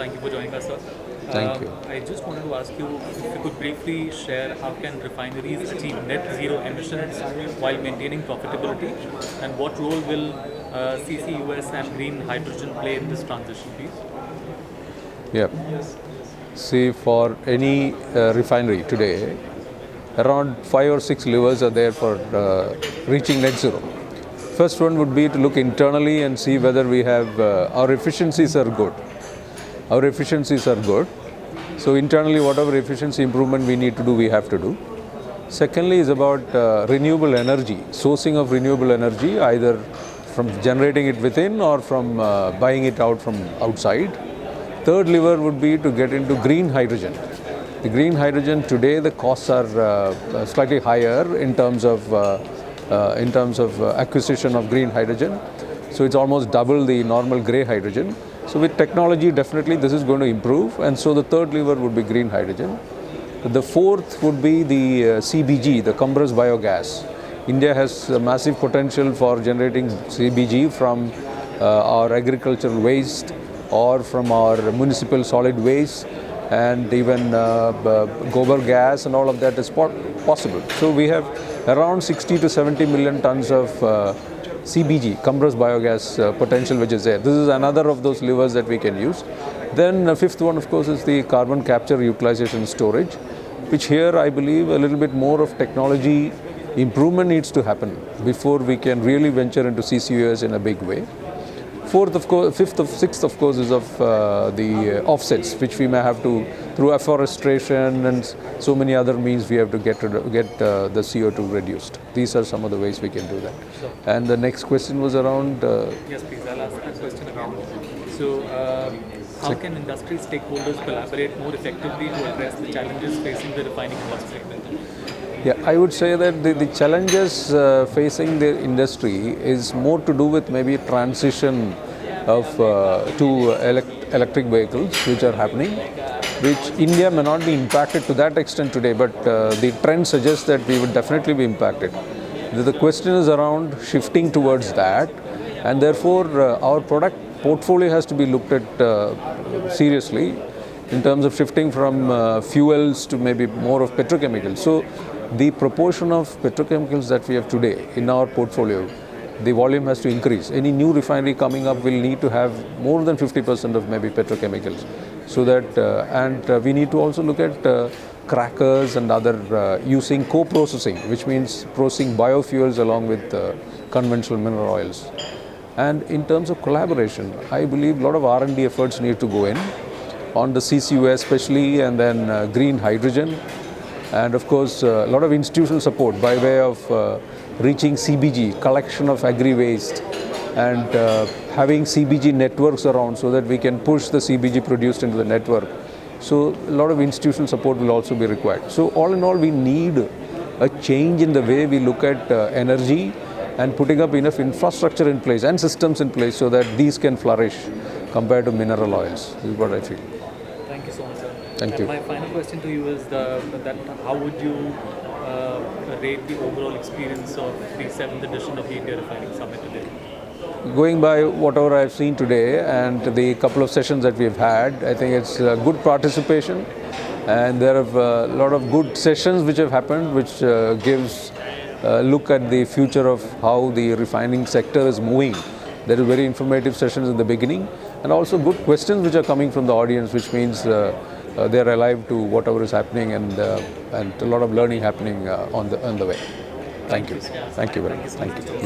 Thank you for joining us, sir. Thank you. I just wanted to ask you if you could briefly share how can refineries achieve net zero emissions while maintaining profitability, and what role will CCUS and green hydrogen play in this transition, please? Yeah. See, for any refinery today, around 5 or 6 levers are there for reaching net zero. First one would be to look internally and see whether we have our efficiencies are good. Our efficiencies are good. So internally, whatever efficiency improvement we need to do, we have to do. Secondly is about renewable energy, sourcing of renewable energy, either from generating it within or from buying it out from outside. Third lever would be to get into green hydrogen. The green hydrogen today, the costs are slightly higher in terms of acquisition of green hydrogen. So it's almost double the normal grey hydrogen. So with technology, definitely this is going to improve. And so the third lever would be green hydrogen. The fourth would be the CBG, the compressed biogas. India has a massive potential for generating CBG from our agricultural waste or from our municipal solid waste, and even gobar gas and all of that is possible. So we have around 60 to 70 million tons of CBG, compressed biogas potential, which is there. This is another of those levers that we can use. Then the fifth one, of course, is the carbon capture, utilization, storage, which here I believe a little bit more of technology improvement needs to happen before we can really venture into CCUS in a big way. Fourth, of course, sixth, of course, is of the offsets, which we may have to, through afforestation and so many other means, we have to get the CO2 reduced. These are some of the ways we can do that. Sure. And the next question was around... Yes, please. I'll ask that question again. So, how can industry stakeholders collaborate more effectively to address the challenges facing the refining industry? Yeah, I would say that the challenges facing the industry is more to do with maybe transition of to electric vehicles, which are happening, which India may not be impacted to that extent today, but the trend suggests that we would definitely be impacted. The question is around shifting towards that, and therefore our product portfolio has to be looked at seriously in terms of shifting from fuels to maybe more of petrochemicals. So the proportion of petrochemicals that we have today in our portfolio, the volume has to increase. Any new refinery coming up will need to have more than 50% of maybe petrochemicals. So that, and we need to also look at crackers and other using co-processing, which means processing biofuels along with conventional mineral oils. And in terms of collaboration, I believe a lot of R&D efforts need to go in on the CCUS especially, and then green hydrogen. And of course, a lot of institutional support by way of reaching CBG, collection of agri-waste, and having CBG networks around so that we can push the CBG produced into the network. So a lot of institutional support will also be required. So all in all, we need a change in the way we look at energy and putting up enough infrastructure in place and systems in place so that these can flourish compared to mineral oils. This is what I feel. Thank you so much, sir. Thank you. My final question to you is that how would you rate the overall experience of the 7th edition of the India Refining Summit today? Going by whatever I've seen today and the couple of sessions that we've had, I think it's good participation, and there are a lot of good sessions which have happened, which gives a look at the future of how the refining sector is moving. There are very informative sessions in the beginning, and also good questions which are coming from the audience, which means they are alive to whatever is happening, and a lot of learning happening on the way. Thank you. Thank you very much. Thank you.